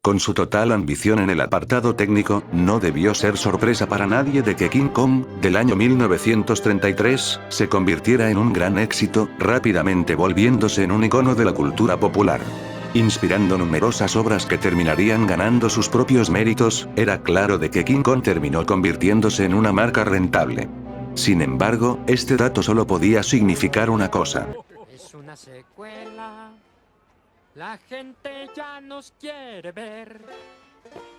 Con su total ambición en el apartado técnico, no debió ser sorpresa para nadie de que King Kong, del año 1933, se convirtiera en un gran éxito, rápidamente volviéndose en un icono de la cultura popular. Inspirando numerosas obras que terminarían ganando sus propios méritos, era claro de que King Kong terminó convirtiéndose en una marca rentable. Sin embargo, este dato solo podía significar una cosa. Es una secuela. La gente ya nos quiere ver.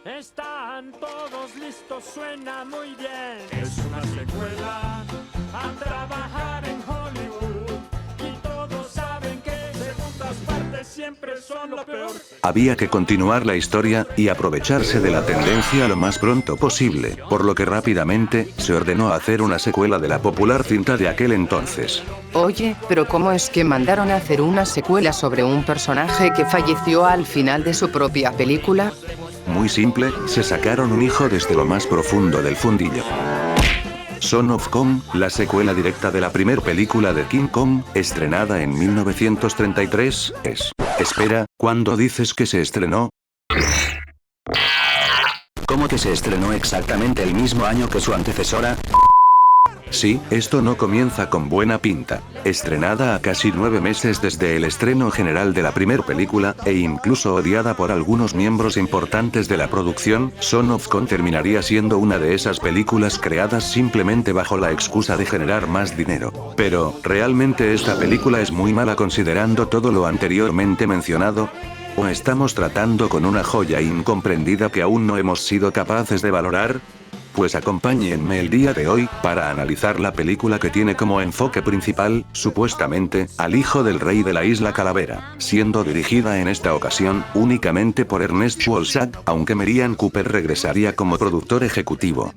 Están todos listos, suena muy bien. Es una secuela a trabajar en Hollywood. Y todos saben que segundas partes siempre son lo peor. Había que continuar la historia y aprovecharse de la tendencia lo más pronto posible, por lo que rápidamente se ordenó hacer una secuela de la popular cinta de aquel entonces. Oye, pero ¿cómo es que mandaron a hacer una secuela sobre un personaje que falleció al final de su propia película? Muy simple, se sacaron un hijo desde lo más profundo del fundillo. Son of Kong, la secuela directa de la primer película de King Kong, estrenada en 1933, es... Espera, ¿cuándo dices que se estrenó? ¿Cómo que se estrenó exactamente el mismo año que su antecesora? Sí, esto no comienza con buena pinta. Estrenada a casi 9 meses desde el estreno general de la primer película, e incluso odiada por algunos miembros importantes de la producción, Son of Kong terminaría siendo una de esas películas creadas simplemente bajo la excusa de generar más dinero. Pero, ¿realmente esta película es muy mala considerando todo lo anteriormente mencionado? ¿O estamos tratando con una joya incomprendida que aún no hemos sido capaces de valorar? Pues acompáñenme el día de hoy, para analizar la película que tiene como enfoque principal, supuestamente, al hijo del rey de la Isla Calavera, siendo dirigida en esta ocasión, únicamente por Ernest Wolczak, aunque Merian Cooper regresaría como productor ejecutivo.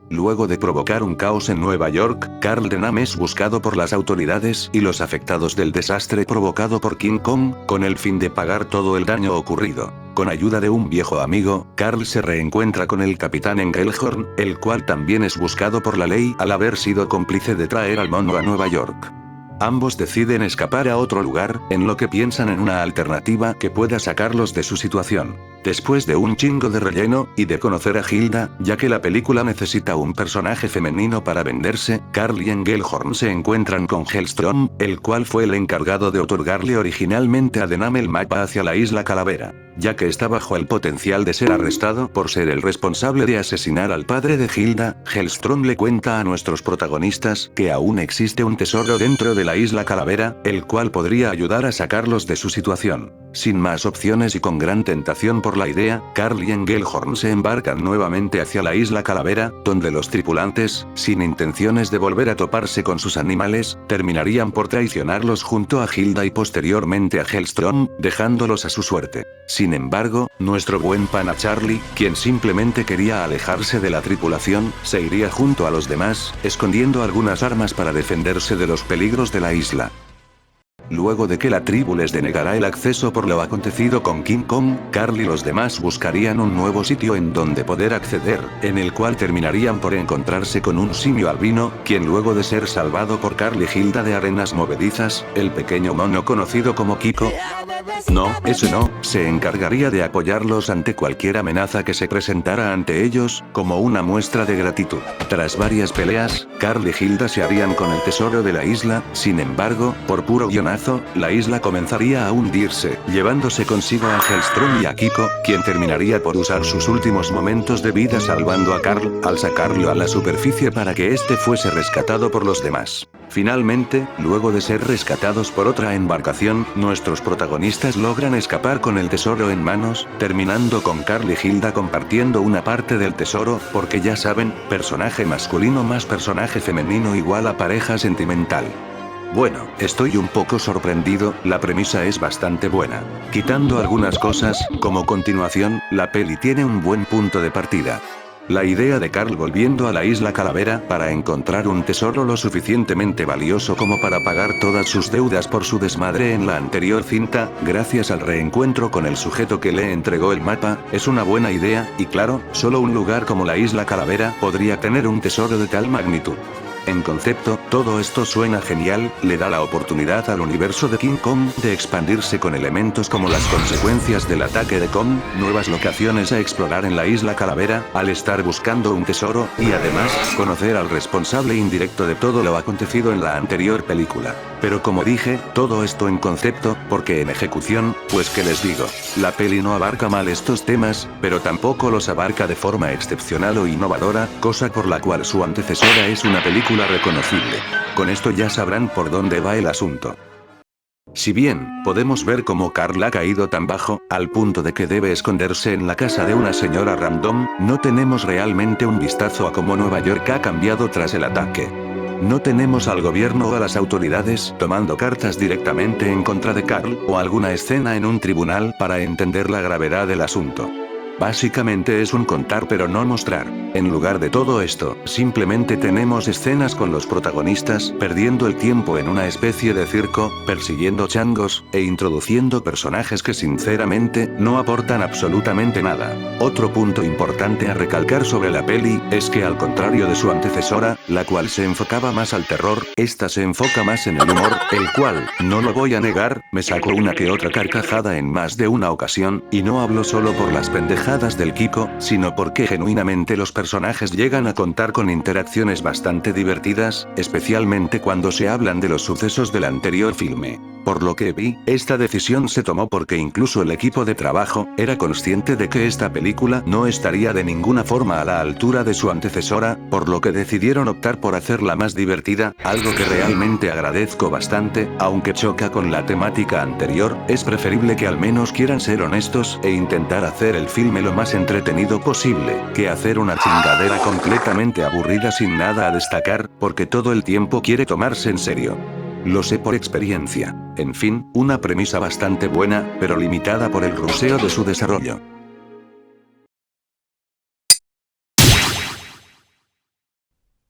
Luego de provocar un caos en Nueva York, Carl Denham es buscado por las autoridades y los afectados del desastre provocado por King Kong, con el fin de pagar todo el daño ocurrido. Con ayuda de un viejo amigo, Carl se reencuentra con el capitán Engelhorn, el cual también es buscado por la ley al haber sido cómplice de traer al mono a Nueva York. Ambos deciden escapar a otro lugar, en lo que piensan en una alternativa que pueda sacarlos de su situación. Después de un chingo de relleno, y de conocer a Hilda, ya que la película necesita un personaje femenino para venderse, Carl y Engelhorn se encuentran con Hellstrom, el cual fue el encargado de otorgarle originalmente a Denham el mapa hacia la Isla Calavera. Ya que está bajo el potencial de ser arrestado por ser el responsable de asesinar al padre de Hilda, Hellstrom le cuenta a nuestros protagonistas que aún existe un tesoro dentro de la Isla Calavera, el cual podría ayudar a sacarlos de su situación. Sin más opciones y con gran tentación por la idea, Carl y Engelhorn se embarcan nuevamente hacia la Isla Calavera, donde los tripulantes, sin intenciones de volver a toparse con sus animales, terminarían por traicionarlos junto a Hilda y posteriormente a Hellstrom, dejándolos a su suerte. Sin embargo, nuestro buen pana Charlie, quien simplemente quería alejarse de la tripulación, se iría junto a los demás, escondiendo algunas armas para defenderse de los peligros de la isla. Luego de que la tribu les denegara el acceso por lo acontecido con King Kong, Carl y los demás buscarían un nuevo sitio en donde poder acceder, en el cual terminarían por encontrarse con un simio albino, quien luego de ser salvado por Carl y Hilda de arenas movedizas, el pequeño mono conocido como Kiko, no, ese no, se encargaría de apoyarlos ante cualquier amenaza que se presentara ante ellos, como una muestra de gratitud. Tras varias peleas, Carl y Hilda se harían con el tesoro de la isla, sin embargo, por puro guionazo, la isla comenzaría a hundirse, llevándose consigo a Hellstrom y a Kiko, quien terminaría por usar sus últimos momentos de vida salvando a Carl, al sacarlo a la superficie para que éste fuese rescatado por los demás. Finalmente, luego de ser rescatados por otra embarcación, nuestros protagonistas logran escapar con el tesoro en manos, terminando con Carl y Hilda compartiendo una parte del tesoro, porque ya saben, personaje masculino más personaje femenino igual a pareja sentimental. Bueno, estoy un poco sorprendido, la premisa es bastante buena. Quitando algunas cosas, como continuación, la peli tiene un buen punto de partida. La idea de Carl volviendo a la isla Calavera para encontrar un tesoro lo suficientemente valioso como para pagar todas sus deudas por su desmadre en la anterior cinta, gracias al reencuentro con el sujeto que le entregó el mapa, es una buena idea, y claro, solo un lugar como la isla Calavera podría tener un tesoro de tal magnitud. En concepto, todo esto suena genial, le da la oportunidad al universo de King Kong de expandirse con elementos como las consecuencias del ataque de Kong, nuevas locaciones a explorar en la isla Calavera, al estar buscando un tesoro, y además, conocer al responsable indirecto de todo lo acontecido en la anterior película. Pero como dije, todo esto en concepto, porque en ejecución, pues qué les digo, la peli no abarca mal estos temas, pero tampoco los abarca de forma excepcional o innovadora, cosa por la cual su antecesora es una película reconocible. Con esto ya sabrán por dónde va el asunto. Si bien, podemos ver cómo Carl ha caído tan bajo, al punto de que debe esconderse en la casa de una señora random, no tenemos realmente un vistazo a cómo Nueva York ha cambiado tras el ataque. No tenemos al gobierno o a las autoridades tomando cartas directamente en contra de Carl, o alguna escena en un tribunal para entender la gravedad del asunto. Básicamente es un contar pero no mostrar. En lugar de todo esto, simplemente tenemos escenas con los protagonistas perdiendo el tiempo en una especie de circo, persiguiendo changos, e introduciendo personajes que sinceramente no aportan absolutamente nada. Otro punto importante a recalcar sobre la peli, es que al contrario de su antecesora, la cual se enfocaba más al terror, esta se enfoca más en el humor, el cual, no lo voy a negar, me sacó una que otra carcajada en más de una ocasión, y no hablo solo por las pendejadas del Kiko, sino porque genuinamente los personajes llegan a contar con interacciones bastante divertidas, especialmente cuando se hablan de los sucesos del anterior filme. Por lo que vi, esta decisión se tomó porque incluso el equipo de trabajo era consciente de que esta película no estaría de ninguna forma a la altura de su antecesora, por lo que decidieron optar por hacerla más divertida, algo que realmente agradezco bastante, aunque choca con la temática anterior, es preferible que al menos quieran ser honestos e intentar hacer el filme lo más entretenido posible, que hacer una chingadera completamente aburrida sin nada a destacar, porque todo el tiempo quiere tomarse en serio. Lo sé por experiencia. En fin, una premisa bastante buena, pero limitada por el ruseo de su desarrollo.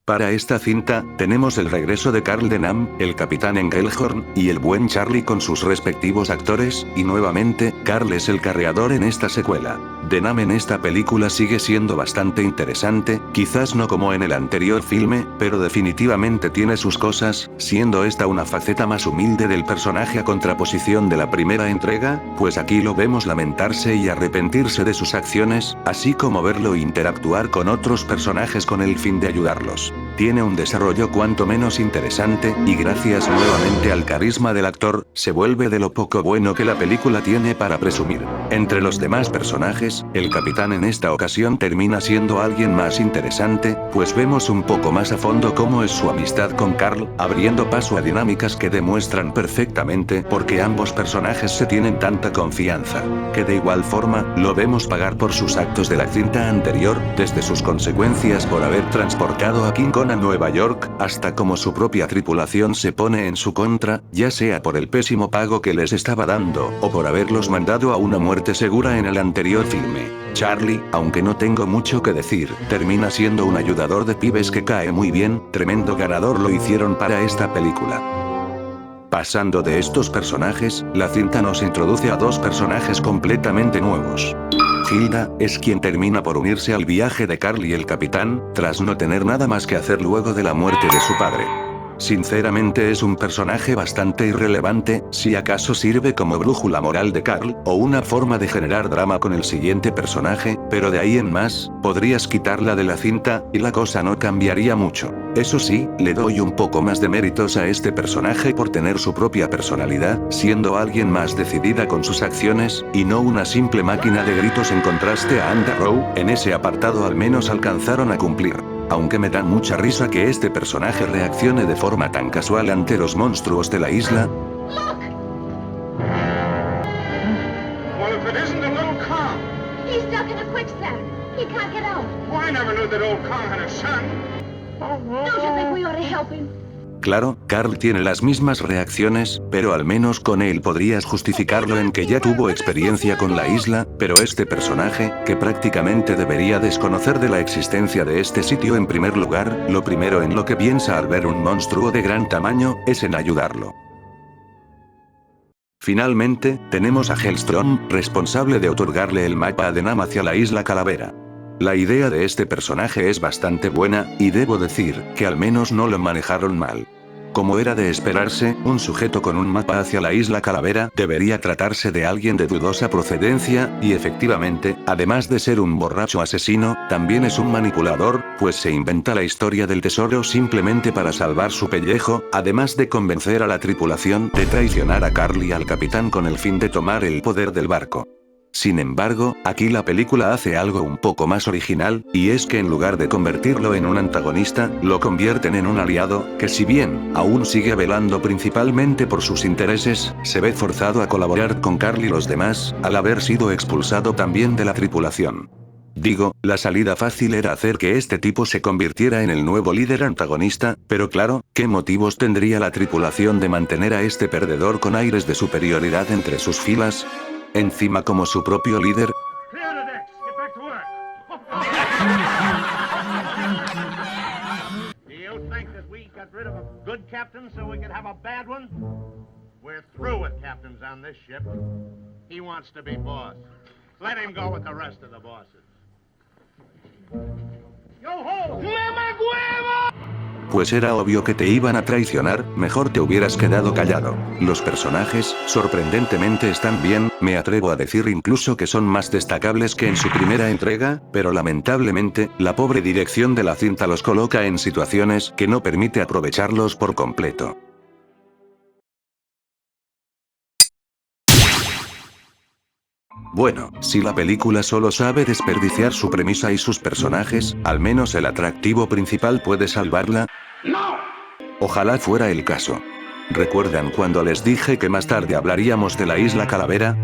Para esta cinta, tenemos el regreso de Carl Denham, el capitán Engelhorn, y el buen Charlie con sus respectivos actores, y nuevamente, Carl es el carreador en esta secuela. Denham en esta película sigue siendo bastante interesante, quizás no como en el anterior filme, pero definitivamente tiene sus cosas, siendo esta una faceta más humilde del personaje a contraposición de la primera entrega, pues aquí lo vemos lamentarse y arrepentirse de sus acciones, así como verlo interactuar con otros personajes con el fin de ayudarlos. Tiene un desarrollo cuanto menos interesante, y gracias nuevamente al carisma del actor, se vuelve de lo poco bueno que la película tiene para presumir. Entre los demás personajes, el capitán en esta ocasión termina siendo alguien más interesante, pues vemos un poco más a fondo cómo es su amistad con Carl, abriendo paso a dinámicas que demuestran perfectamente por qué ambos personajes se tienen tanta confianza. Que de igual forma, lo vemos pagar por sus actos de la cinta anterior, desde sus consecuencias por haber transportado a King Kong a Nueva York, hasta cómo su propia tripulación se pone en su contra, ya sea por el pésimo pago que les estaba dando, o por haberlos mandado a una muerte segura en el anterior filme. Charlie, aunque no tengo mucho que decir, termina siendo un ayudador de pibes que cae muy bien, tremendo ganador lo hicieron para esta película. Pasando de estos personajes, la cinta nos introduce a dos personajes completamente nuevos. Hilda, es quien termina por unirse al viaje de Carl y el capitán, tras no tener nada más que hacer luego de la muerte de su padre. Sinceramente es un personaje bastante irrelevante, si acaso sirve como brújula moral de Carl, o una forma de generar drama con el siguiente personaje, pero de ahí en más, podrías quitarla de la cinta, y la cosa no cambiaría mucho. Eso sí, le doy un poco más de méritos a este personaje por tener su propia personalidad, siendo alguien más decidida con sus acciones, y no una simple máquina de gritos en contraste a Andy Rowe, en ese apartado al menos alcanzaron a cumplir. Aunque me da mucha risa que este personaje reaccione de forma tan casual ante los monstruos de la isla. Look! Well, if it isn't a little Kong. He's stuck in a quicksand. He can't get out. Well, I never knew that old Kong had a son. Don't you think we ought to help him? Claro, Carl tiene las mismas reacciones, pero al menos con él podrías justificarlo en que ya tuvo experiencia con la isla, pero este personaje, que prácticamente debería desconocer de la existencia de este sitio en primer lugar, lo primero en lo que piensa al ver un monstruo de gran tamaño, es en ayudarlo. Finalmente, tenemos a Hellstrom, responsable de otorgarle el mapa a Denham hacia la isla Calavera. La idea de este personaje es bastante buena, y debo decir, que al menos no lo manejaron mal. Como era de esperarse, un sujeto con un mapa hacia la isla Calavera debería tratarse de alguien de dudosa procedencia, y efectivamente, además de ser un borracho asesino, también es un manipulador, pues se inventa la historia del tesoro simplemente para salvar su pellejo, además de convencer a la tripulación de traicionar a Carl y al capitán con el fin de tomar el poder del barco. Sin embargo, aquí la película hace algo un poco más original, y es que en lugar de convertirlo en un antagonista, lo convierten en un aliado, que si bien, aún sigue velando principalmente por sus intereses, se ve forzado a colaborar con Carl y los demás, al haber sido expulsado también de la tripulación. Digo, la salida fácil era hacer que este tipo se convirtiera en el nuevo líder antagonista, pero claro, ¿qué motivos tendría la tripulación de mantener a este perdedor con aires de superioridad entre sus filas? Encima como su propio líder. Pues era obvio que te iban a traicionar, mejor te hubieras quedado callado. Los personajes, sorprendentemente están bien, me atrevo a decir incluso que son más destacables que en su primera entrega, pero lamentablemente, la pobre dirección de la cinta los coloca en situaciones que no permite aprovecharlos por completo. Bueno, si la película solo sabe desperdiciar su premisa y sus personajes, al menos el atractivo principal puede salvarla. ¡No! Ojalá fuera el caso. ¿Recuerdan cuando les dije que más tarde hablaríamos de la isla Calavera?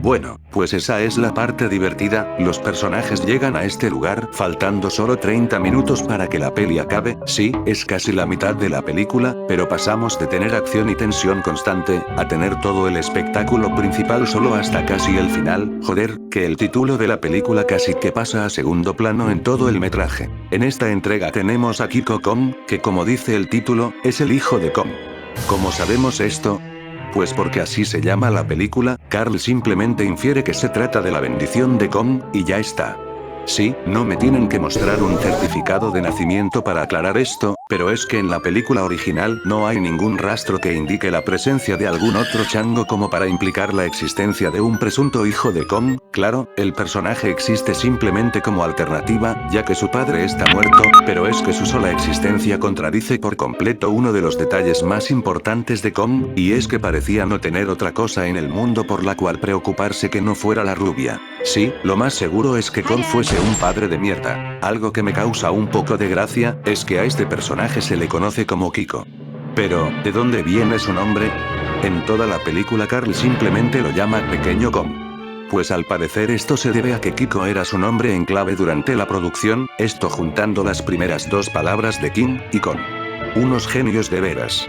Bueno, pues esa es la parte divertida, los personajes llegan a este lugar faltando solo 30 minutos para que la peli acabe, sí, es casi la mitad de la película, pero pasamos de tener acción y tensión constante, a tener todo el espectáculo principal solo hasta casi el final, joder, que el título de la película casi que pasa a segundo plano en todo el metraje. En esta entrega tenemos a Kiko Kong, que como dice el título, es el hijo de Kong. ¿Cómo sabemos esto? Pues porque así se llama la película, Carl simplemente infiere que se trata de la bendición de Kong, y ya está. Sí, no me tienen que mostrar un certificado de nacimiento para aclarar esto, pero es que en la película original no hay ningún rastro que indique la presencia de algún otro chango como para implicar la existencia de un presunto hijo de Kong. Claro, el personaje existe simplemente como alternativa, ya que su padre está muerto, pero es que su sola existencia contradice por completo uno de los detalles más importantes de Kong, y es que parecía no tener otra cosa en el mundo por la cual preocuparse que no fuera la rubia. Sí, lo más seguro es que Kong fuese un padre de mierda. Algo que me causa un poco de gracia, es que a este personaje se le conoce como Kiko. Pero, ¿de dónde viene su nombre? En toda la película Carl simplemente lo llama Pequeño Kong. Pues al parecer esto se debe a que Kiko era su nombre en clave durante la producción, esto juntando las primeras dos palabras de King y Kong. Unos genios de veras.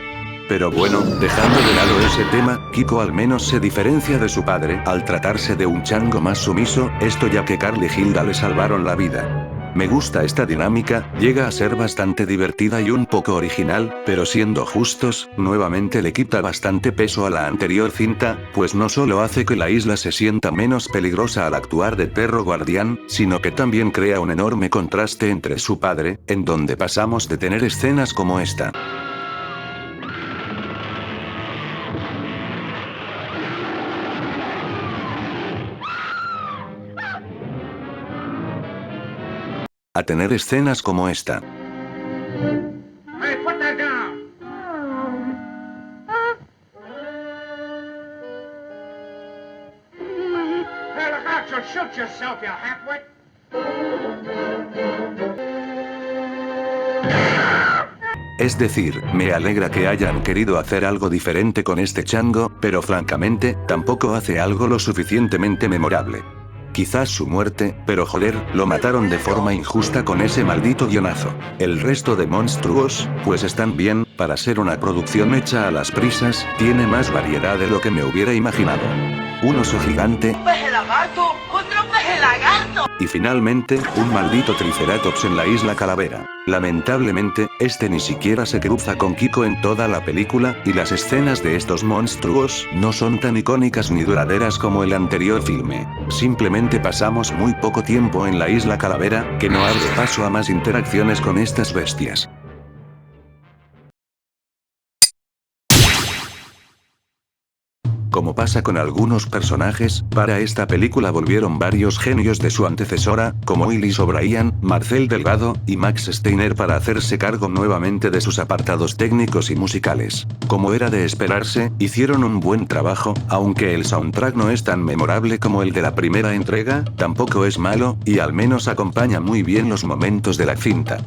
Pero bueno, dejando de lado ese tema, Kiko al menos se diferencia de su padre al tratarse de un chango más sumiso, esto ya que Carl y Hilda le salvaron la vida. Me gusta esta dinámica, llega a ser bastante divertida y un poco original, pero siendo justos, nuevamente le quita bastante peso a la anterior cinta, pues no solo hace que la isla se sienta menos peligrosa al actuar de perro guardián, sino que también crea un enorme contraste entre su padre, en donde pasamos de tener escenas como esta. A tener escenas como esta. Hey, put that down. Hey, look out, you'll shoot yourself, you halfwit. Es decir, me alegra que hayan querido hacer algo diferente con este chango, pero francamente, tampoco hace algo lo suficientemente memorable. Quizás su muerte, pero joder, lo mataron de forma injusta con ese maldito guionazo. El resto de monstruos, pues están bien, para ser una producción hecha a las prisas, tiene más variedad de lo que me hubiera imaginado. Un oso gigante. ¡Un peje lagarto! ¡Contra un peje lagarto! Y finalmente, un maldito triceratops en la isla Calavera. Lamentablemente, este ni siquiera se cruza con Kiko en toda la película, y las escenas de estos monstruos no son tan icónicas ni duraderas como el anterior filme. Simplemente pasamos muy poco tiempo en la isla Calavera, que no abre paso a más interacciones con estas bestias. Como pasa con algunos personajes, para esta película volvieron varios genios de su antecesora, como Willis O'Brien, Marcel Delgado, y Max Steiner para hacerse cargo nuevamente de sus apartados técnicos y musicales. Como era de esperarse, hicieron un buen trabajo, aunque el soundtrack no es tan memorable como el de la primera entrega, tampoco es malo, y al menos acompaña muy bien los momentos de la cinta.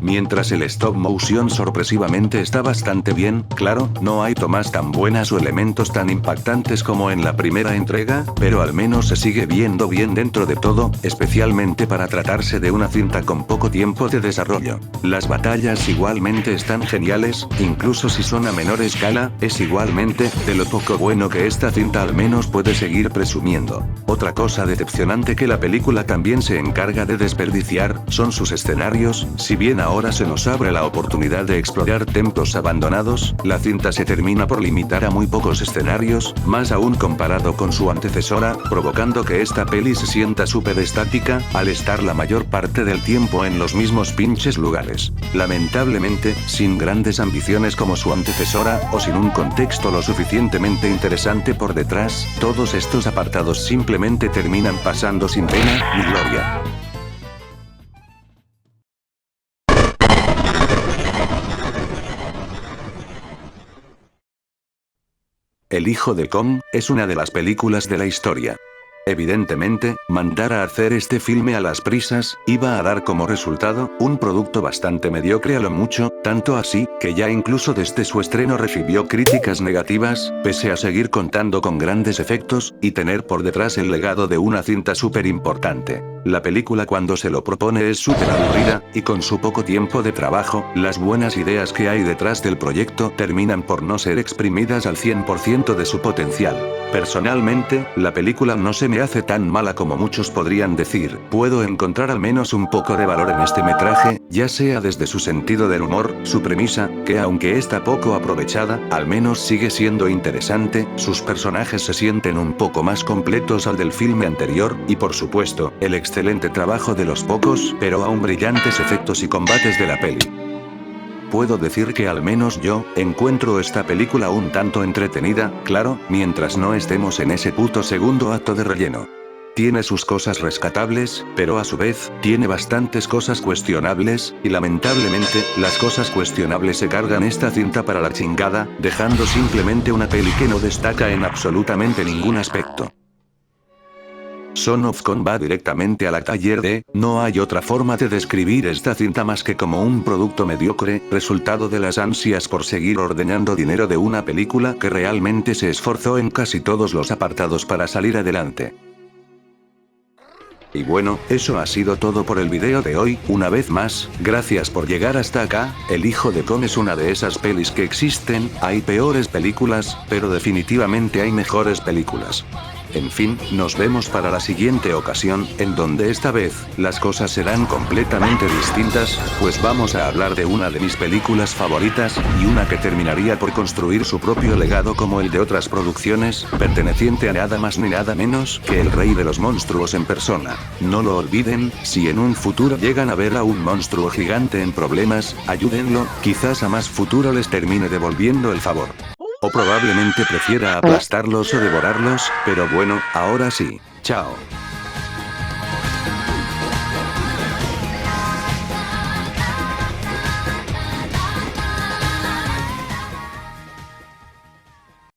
Mientras el stop motion sorpresivamente está bastante bien, claro, no hay tomas tan buenas o elementos tan impactantes como en la primera entrega, pero al menos se sigue viendo bien dentro de todo, especialmente para tratarse de una cinta con poco tiempo de desarrollo. Las batallas igualmente están geniales, incluso si son a menor escala, es igualmente de lo poco bueno que esta cinta al menos puede seguir presumiendo. Otra cosa decepcionante que la película también se encarga de desperdiciar, son sus escenarios, si bien ahora se nos abre la oportunidad de explorar templos abandonados, la cinta se termina por limitar a muy pocos escenarios, más aún comparado con su antecesora, provocando que esta peli se sienta súper estática, al estar la mayor parte del tiempo en los mismos pinches lugares. Lamentablemente, sin grandes ambiciones como su antecesora, o sin un contexto lo suficientemente interesante por detrás, todos estos apartados simplemente terminan pasando sin pena ni gloria. El hijo de Kong es una de las películas de la historia. Evidentemente, mandar a hacer este filme a las prisas, iba a dar como resultado, un producto bastante mediocre a lo mucho, tanto así, que ya incluso desde su estreno recibió críticas negativas, pese a seguir contando con grandes efectos, y tener por detrás el legado de una cinta súper importante. La película cuando se lo propone es súper aburrida, y con su poco tiempo de trabajo, las buenas ideas que hay detrás del proyecto terminan por no ser exprimidas al 100% de su potencial. Personalmente, la película no se me hace tan mala como muchos podrían decir. Puedo encontrar al menos un poco de valor en este metraje, ya sea desde su sentido del humor, su premisa, que aunque está poco aprovechada, al menos sigue siendo interesante, sus personajes se sienten un poco más completos al del filme anterior, y por supuesto, el excelente trabajo de los pocos, pero aún brillantes efectos y combates de la peli. Puedo decir que al menos yo, encuentro esta película un tanto entretenida, claro, mientras no estemos en ese puto segundo acto de relleno. Tiene sus cosas rescatables, pero a su vez, tiene bastantes cosas cuestionables, y lamentablemente, las cosas cuestionables se cargan esta cinta para la chingada, dejando simplemente una peli que no destaca en absolutamente ningún aspecto. Son of Kong va directamente a la taller de, no hay otra forma de describir esta cinta más que como un producto mediocre, resultado de las ansias por seguir ordeñando dinero de una película que realmente se esforzó en casi todos los apartados para salir adelante. Y bueno, eso ha sido todo por el video de hoy, una vez más, gracias por llegar hasta acá. El hijo de Kong es una de esas pelis que existen, hay peores películas, pero definitivamente hay mejores películas. En fin, nos vemos para la siguiente ocasión, en donde esta vez, las cosas serán completamente distintas, pues vamos a hablar de una de mis películas favoritas, y una que terminaría por construir su propio legado como el de otras producciones, perteneciente a nada más ni nada menos que el rey de los monstruos en persona. No lo olviden, si en un futuro llegan a ver a un monstruo gigante en problemas, ayúdenlo, quizás a más futuro les termine devolviendo el favor. O probablemente prefiera aplastarlos o devorarlos, pero bueno, ahora sí. Chao.